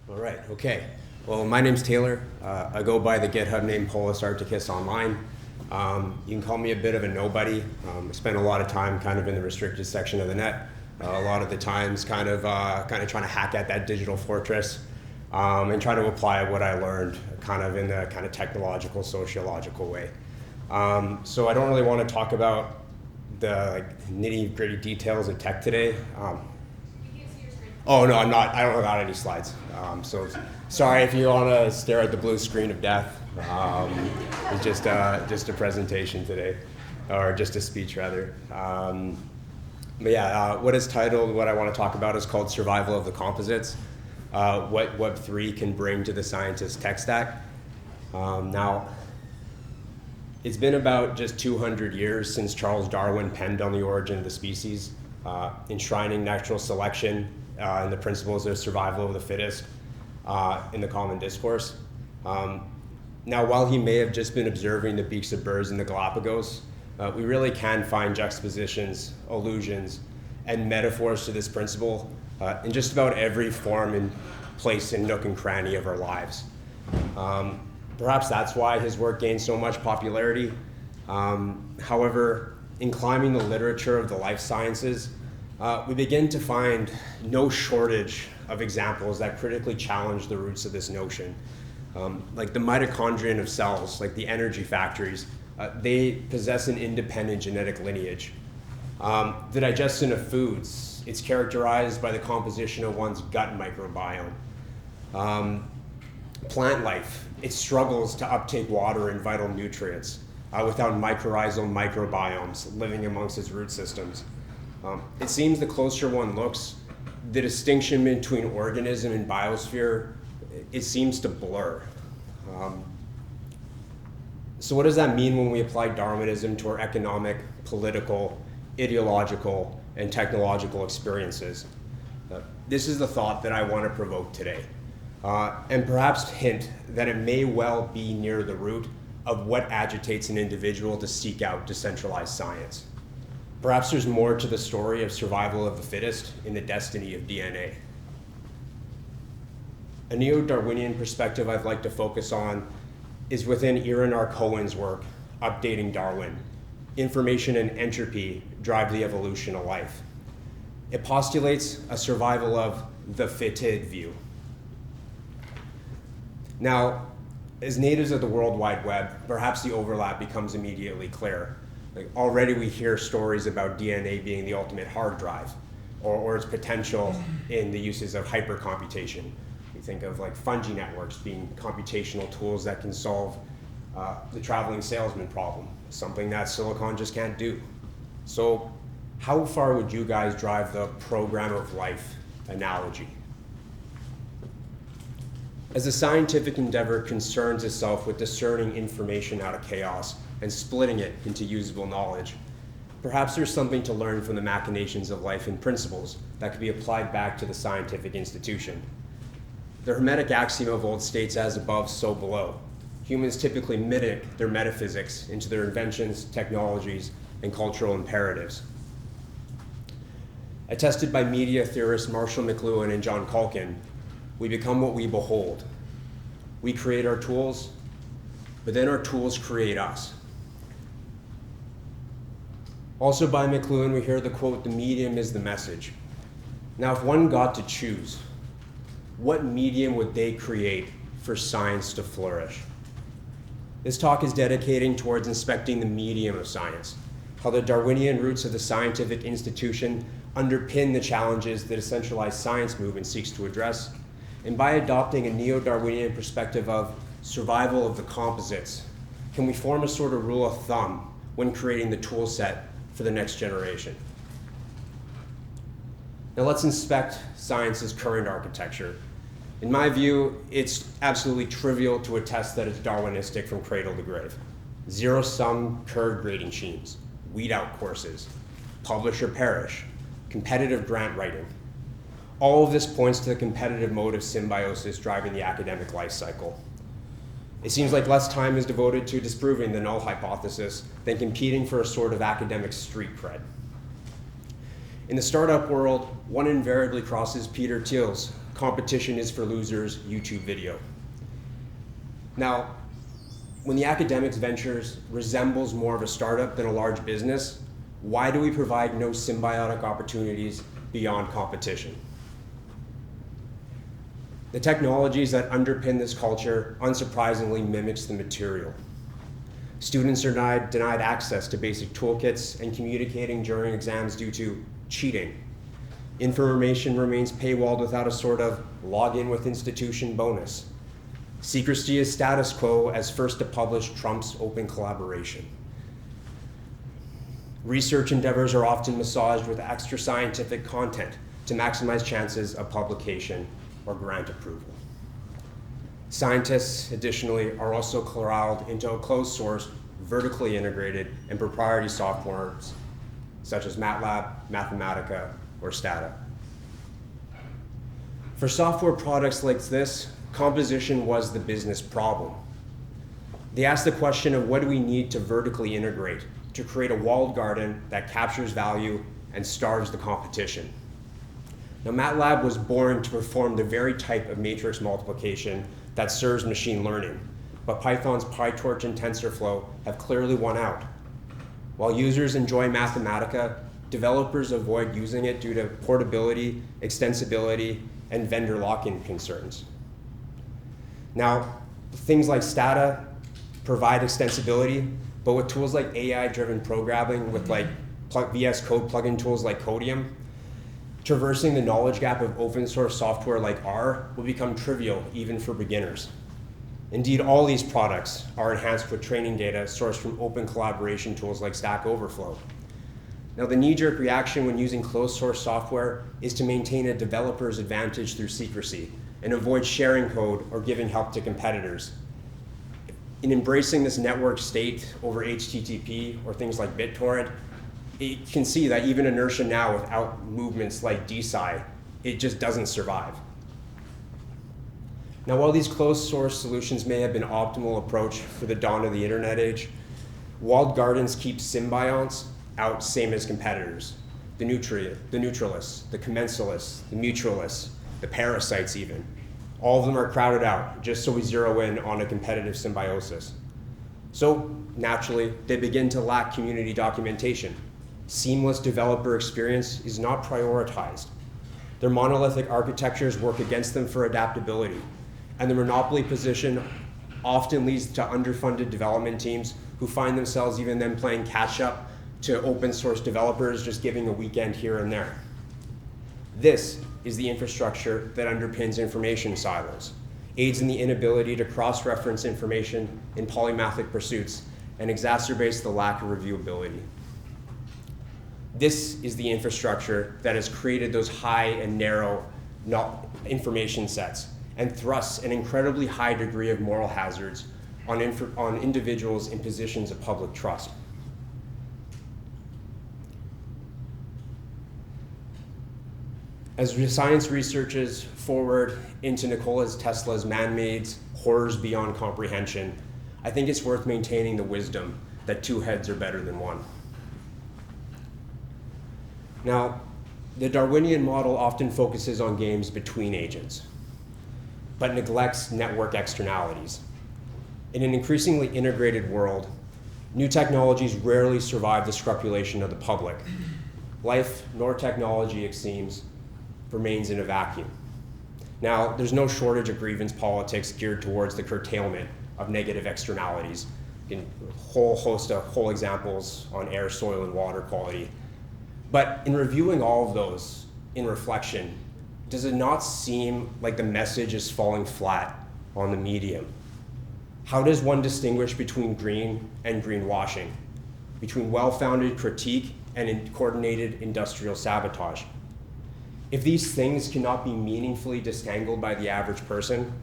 All right, okay. Well, my name's Taylor. I go by the GitHub name Polus Arcticus online. You can call me a bit of a nobody. I spend a lot of time kind of in the restricted section of the net. A lot of the times kind of trying to hack at that digital fortress and try to apply what I learned kind of in the kind of technological, sociological way. So I don't really want to talk about the nitty-gritty details of tech today. Oh no, I'm not. I don't got any slides. So sorry if you want to stare at the blue screen of death. It's just a presentation today, or just a speech rather. But yeah, what is titled, what I want to talk about is called Survival of the Composites. What Web3 can bring to the scientist tech stack. Now, it's been about just 200 years since Charles Darwin penned on the origin of the species, enshrining natural selection and the principles of survival of the fittest in the common discourse. Now, while he may have just been observing the beaks of birds in the Galapagos, we really can find juxtapositions, allusions, and metaphors to this principle in just about every form and place and nook and cranny of our lives. Perhaps that's why his work gained so much popularity. However, in climbing the literature of the life sciences, we begin to find no shortage of examples that critically challenge the roots of this notion. Like the mitochondrion of cells, like the energy factories, they possess an independent genetic lineage. The digestion of foods, it's characterized by the composition of one's gut microbiome. Plant life, it struggles to uptake water and vital nutrients without mycorrhizal microbiomes living amongst its root systems. It seems the closer one looks, the distinction between organism and biosphere, it seems to blur. So what does that mean when we apply Darwinism to our economic, political, ideological, and technological experiences? This is the thought that I want to provoke today, and perhaps hint that it may well be near the root of what agitates an individual to seek out decentralized science. Perhaps there's more to the story of survival of the fittest in the destiny of DNA. A neo-Darwinian perspective I'd like to focus on is within Aaron Cohen's work, Updating Darwin. Information and entropy drive the evolution of life. It postulates a survival of the fitted view. Now, as natives of the World Wide Web, perhaps the overlap becomes immediately clear. Like already we hear stories about DNA being the ultimate hard drive, or its potential in the uses of hypercomputation. We think of like fungi networks being computational tools that can solve the traveling salesman problem, something that silicon just can't do. So how far would you guys drive the program of life analogy? As a scientific endeavor concerns itself with discerning information out of chaos and splitting it into usable knowledge, perhaps there's something to learn from the machinations of life and principles that could be applied back to the scientific institution. The Hermetic axiom of old states as above, so below. Humans typically mimic their metaphysics into their inventions, technologies, and cultural imperatives. Attested by media theorists Marshall McLuhan and John Culkin, we become what we behold. We create our tools, but then our tools create us. Also by McLuhan, we hear the quote, "The medium is the message." Now, if one got to choose, what medium would they create for science to flourish? This talk is dedicating towards inspecting the medium of science, how the Darwinian roots of the scientific institution underpin the challenges the decentralized science movement seeks to address, and by adopting a neo-Darwinian perspective of survival of the composites, can we form a sort of rule of thumb when creating the tool set for the next generation? Now let's inspect science's current architecture. In my view, it's absolutely trivial to attest that it's Darwinistic from cradle to grave. Zero-sum curve grading schemes, weed-out courses, publish or perish, competitive grant writing. All of this points to the competitive mode of symbiosis driving the academic life cycle. It seems like less time is devoted to disproving the null hypothesis than competing for a sort of academic street cred. In the startup world, one invariably crosses Peter Thiel's competition is for losers YouTube video. Now, when the academics ventures resembles more of a startup than a large business, why do we provide no symbiotic opportunities beyond competition? The technologies that underpin this culture unsurprisingly mimics the material. Students are denied access to basic toolkits and communicating during exams due to cheating. Information remains paywalled without a sort of login with institution bonus. Secrecy is status quo as first to publish trumps open collaboration. Research endeavors are often massaged with extra scientific content to maximize chances of publication or grant approval. Scientists, additionally, are also corralled into a closed source, vertically integrated and proprietary softwares such as MATLAB, Mathematica, or Stata. For software products like this, composition was the business problem. They asked the question of what do we need to vertically integrate to create a walled garden that captures value and starves the competition. Now, MATLAB was born to perform the very type of matrix multiplication that serves machine learning, but Python's PyTorch and TensorFlow have clearly won out. While users enjoy Mathematica, developers avoid using it due to portability, extensibility, and vendor lock-in concerns. Now, things like Stata provide extensibility, but with tools like AI-driven programming with like VS Code plugin tools like Codium, traversing the knowledge gap of open source software like R will become trivial even for beginners. Indeed, all these products are enhanced with training data sourced from open collaboration tools like Stack Overflow. Now, the knee-jerk reaction when using closed source software is to maintain a developer's advantage through secrecy and avoid sharing code or giving help to competitors. In embracing this network state over HTTP or things like BitTorrent, you can see that even inertia now without movements like DeSci, it just doesn't survive. Now, while these closed source solutions may have been optimal approach for the dawn of the internet age, walled gardens keep symbionts out same as competitors. The neutralists, the commensalists, the mutualists, the parasites even. All of them are crowded out just so we zero in on a competitive symbiosis. So naturally, they begin to lack community documentation. Seamless developer experience is not prioritized. Their monolithic architectures work against them for adaptability, and the monopoly position often leads to underfunded development teams who find themselves even then playing catch up to open source developers just giving a weekend here and there. This is the infrastructure that underpins information silos, aids in the inability to cross-reference information in polymathic pursuits, and exacerbates the lack of reviewability. This is the infrastructure that has created those high and narrow information sets and thrusts an incredibly high degree of moral hazards on individuals in positions of public trust. As science researches forward into Nikola Tesla's man-made horrors beyond comprehension, I think it's worth maintaining the wisdom that two heads are better than one. Now, the Darwinian model often focuses on games between agents, but neglects network externalities. In an increasingly integrated world, new technologies rarely survive the scrupulation of the public. Life nor technology, it seems, remains in a vacuum. Now, there's no shortage of grievance politics geared towards the curtailment of negative externalities. In a whole host of whole examples on air, soil, and water quality. But in reviewing all of those in reflection, does it not seem like the message is falling flat on the medium? How does one distinguish between green and greenwashing, between well-founded critique and coordinated industrial sabotage? If these things cannot be meaningfully disentangled by the average person,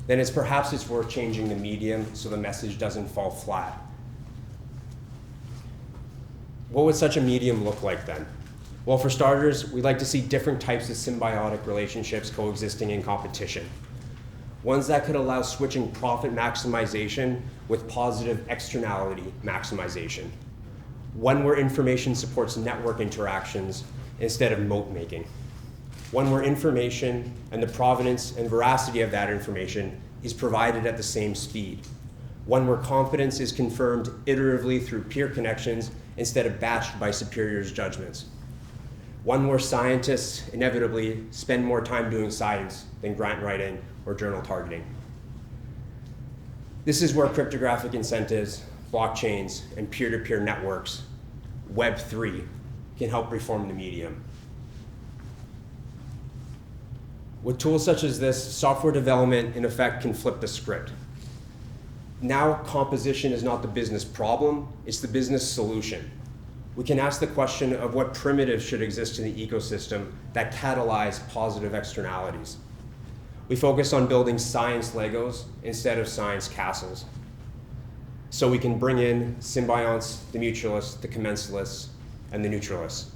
then perhaps it's worth changing the medium so the message doesn't fall flat. What would such a medium look like then? Well, for starters, we'd like to see different types of symbiotic relationships coexisting in competition. Ones that could allow switching profit maximization with positive externality maximization. One where information supports network interactions instead of moat making. one where information and the provenance and veracity of that information is provided at the same speed, one where confidence is confirmed iteratively through peer connections instead of batched by superiors' judgments, one where scientists inevitably spend more time doing science than grant writing or journal targeting. This is where cryptographic incentives, blockchains, and peer-to-peer networks, Web3, can help reform the medium. With tools such as this, software development, in effect, can flip the script. Now, composition is not the business problem, it's the business solution. We can ask the question of what primitives should exist in the ecosystem that catalyze positive externalities. We focus on building science Legos instead of science castles. So we can bring in symbionts, the mutualists, the commensalists, and the neutralists.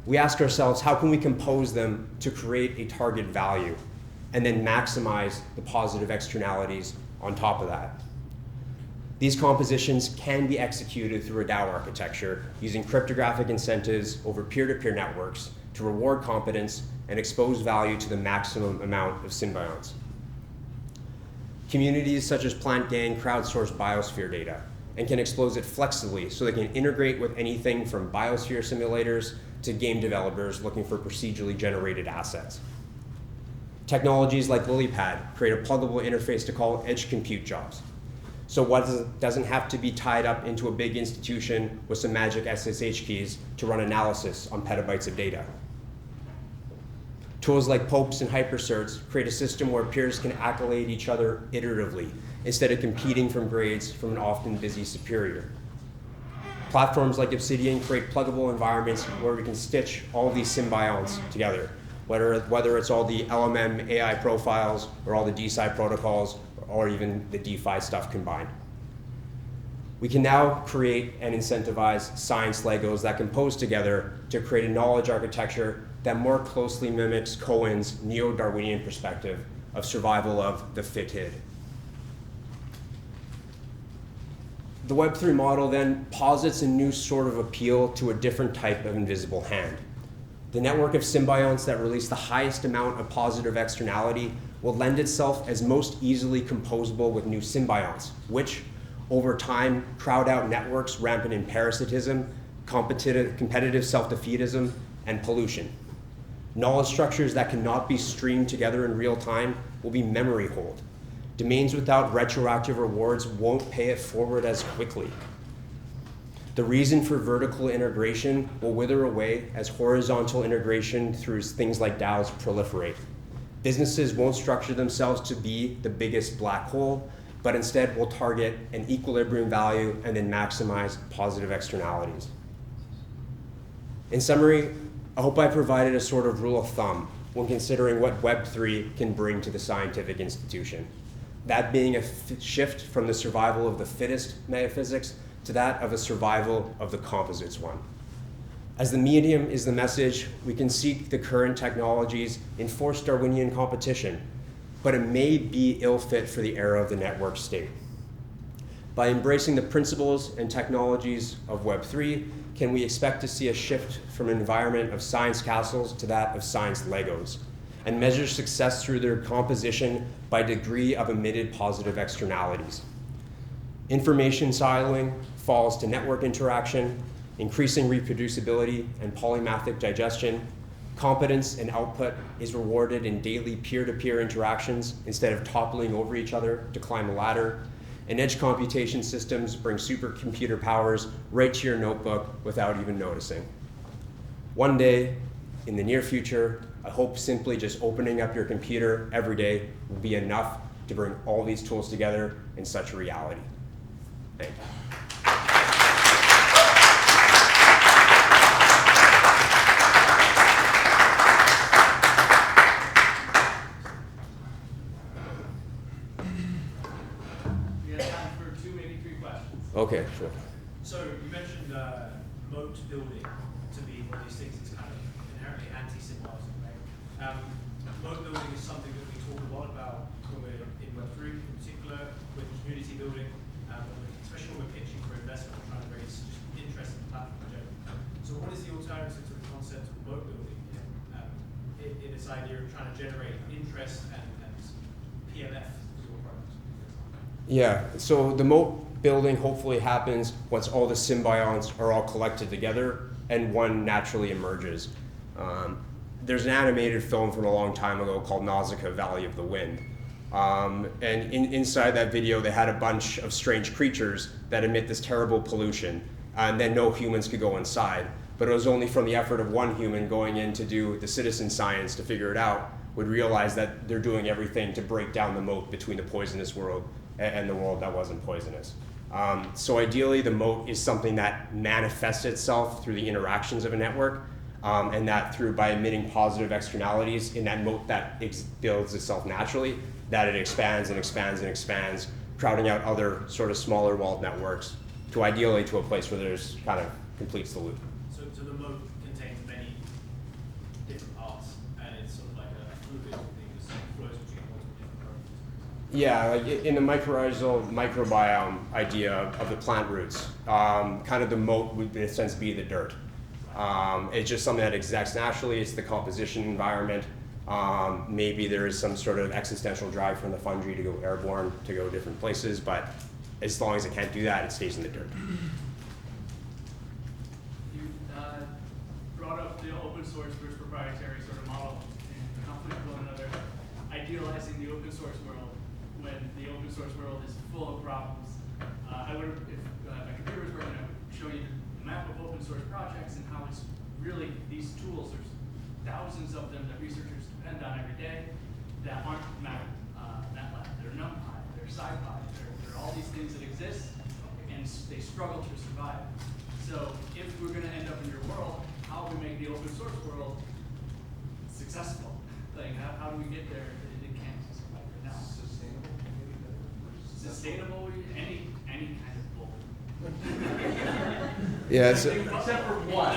We ask ourselves, how can we compose them to create a target value and then maximize the positive externalities on top of that? These compositions can be executed through a DAO architecture using cryptographic incentives over peer-to-peer networks to reward competence and expose value to the maximum amount of symbionts. Communities such as Plant Gang crowdsource biosphere data and can expose it flexibly so they can integrate with anything from biosphere simulators to game developers looking for procedurally generated assets. Technologies like LilyPad create a pluggable interface to call edge compute jobs. So what doesn't have to be tied up into a big institution with some magic SSH keys to run analysis on petabytes of data. Tools like POPs and hypercerts create a system where peers can accolade each other iteratively instead of competing from grades from an often busy superior. Platforms like Obsidian create pluggable environments where we can stitch all these symbionts together, whether it's all the LMM AI profiles or all the DeSci protocols or even the DeFi stuff combined. We can now create and incentivize science Legos that compose together to create a knowledge architecture that more closely mimics Cohen's neo-Darwinian perspective of survival of the fittest. The Web3 model then posits a new sort of appeal to a different type of invisible hand. The network of symbionts that release the highest amount of positive externality will lend itself as most easily composable with new symbionts, which, over time, crowd out networks rampant in parasitism, competitive self-defeatism, and pollution. Knowledge structures that cannot be streamed together in real time will be memory hold. Domains without retroactive rewards won't pay it forward as quickly. The reason for vertical integration will wither away as horizontal integration through things like DAOs proliferate. Businesses won't structure themselves to be the biggest black hole, but instead will target an equilibrium value and then maximize positive externalities. In summary, I hope I provided a sort of rule of thumb when considering what Web3 can bring to the scientific institution. That being a shift from the survival of the fittest metaphysics to that of a survival of the composites one. As the medium is the message, we can seek the current technologies in forced Darwinian competition, but it may be ill-fit for the era of the network state. By embracing the principles and technologies of Web3, can we expect to see a shift from an environment of science castles to that of science Legos, and measure success through their composition by degree of emitted positive externalities? Information siloing falls to network interaction, increasing reproducibility and polymathic digestion. Competence and output is rewarded in daily peer-to-peer interactions instead of toppling over each other to climb a ladder. And edge computation systems bring supercomputer powers right to your notebook without even noticing. One day, in the near future, I hope simply just opening up your computer every day will be enough to bring all these tools together in such a reality. Thank you. Okay, sure. So you mentioned moat building to be one of these things that's kind of inherently anti-symbiotic, right? Moat building is something that we talk a lot about when we're in Web3 in particular, with community building, especially when we're pitching for investment, trying to raise just interest in the platform in general. So what is the alternative to the concept of moat building? idea of trying to generate interest and PLF for your product? Yeah, so the moat building hopefully happens once all the symbionts are all collected together and one naturally emerges. There's an animated film from a long time ago called Nausicaa, Valley of the Wind. And inside that video, they had a bunch of strange creatures that emit this terrible pollution, and then no humans could go inside. But it was only from the effort of one human going in to do the citizen science to figure it out, would realize that they're doing everything to break down the moat between the poisonous world and the world that wasn't poisonous. So ideally, the moat is something that manifests itself through the interactions of a network, and that by emitting positive externalities in that moat that builds itself naturally, that it expands and expands and expands, crowding out other sort of smaller walled networks to ideally to a place where there's kind of completes the loop. So the moat contains many different parts, and it's sort of like a fluid thing that flows between multiple different proteins. Yeah, like in the mycorrhizal microbiome idea of the plant roots, kind of the moat would in a sense be the dirt. It's just something that exists naturally. It's the composition environment. Maybe there is some sort of existential drive from the fungi to go airborne, to go different places, but as long as it can't do that, it stays in the dirt. You brought up the open source versus proprietary sort of model in conflict with one another, idealizing the open source world when the open source world is full of problems. I would, if my computer was working, I would show you the map of open source projects and how it's really these tools. There's thousands of them that researchers depend on every day that aren't MATLAB. They're NumPy, they're SciPy, they're all these things that exist and they struggle to survive. So if we're going to end up in your world, how do we make the open source world successful? Like, how do we get there if it can't survive right now? Sustainable, any kind of bull. Yeah, Except for one.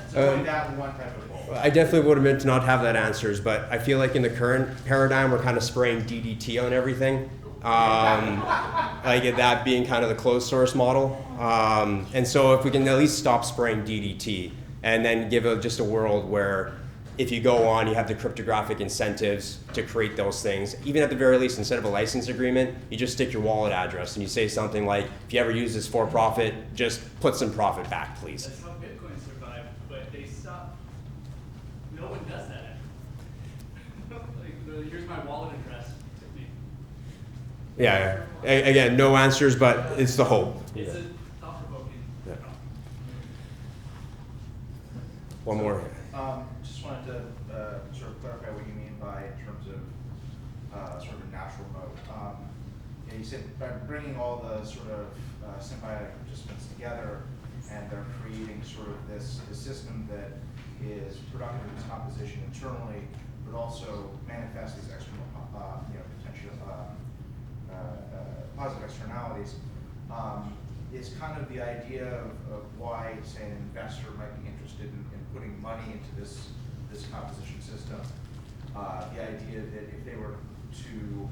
So point out one type of bull. I definitely would have meant to not have that answers, but I feel like in the current paradigm, we're kind of spraying DDT on everything. Like that being kind of the closed source model. And so if we can at least stop spraying DDT and then give just a world where if you go on, you have the cryptographic incentives to create those things. Even at the very least, instead of a license agreement, you just stick your wallet address and you say something like, if you ever use this for profit, just put some profit back, please. That's how Bitcoin survived, but they stopped. No one does that. Like, here's my wallet address. Tip me. Yeah, again, no answers, but it's the hope. It's a thought-provoking. Yeah. One more. Just wanted to sort of clarify what you mean by in terms of sort of a natural moat. You said by bringing all the sort of symbiotic participants together and they're creating sort of this system that is productive of its composition internally, but also manifests these external, potential positive externalities. Is kind of the idea of why, say, an investor might be interested in putting money into this composition system. The idea that if they were to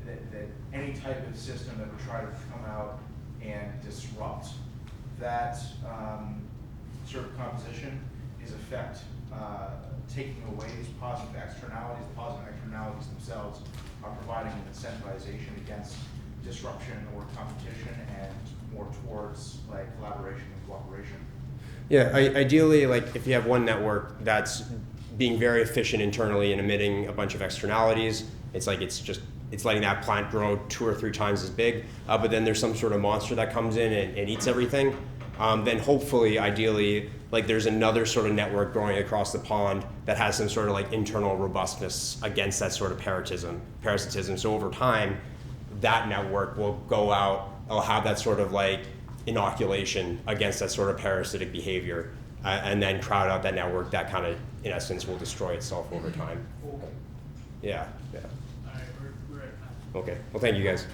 that any type of system that would try to come out and disrupt that sort of composition is effect taking away these positive externalities. The positive externalities themselves are providing an incentivization against disruption or competition and more towards like collaboration and cooperation. Yeah, ideally, like if you have one network that's being very efficient internally and emitting a bunch of externalities, it's like it's letting that plant grow 2 or 3 times as big, but then there's some sort of monster that comes in and eats everything. Then hopefully, ideally, like there's another sort of network growing across the pond that has some sort of like internal robustness against that sort of parasitism. So over time, that network will go out, it'll have that sort of like inoculation against that sort of parasitic behavior, and then crowd out that network that kind of, in essence, will destroy itself over time. Yeah. All right, we're at time. Okay. Well, thank you guys.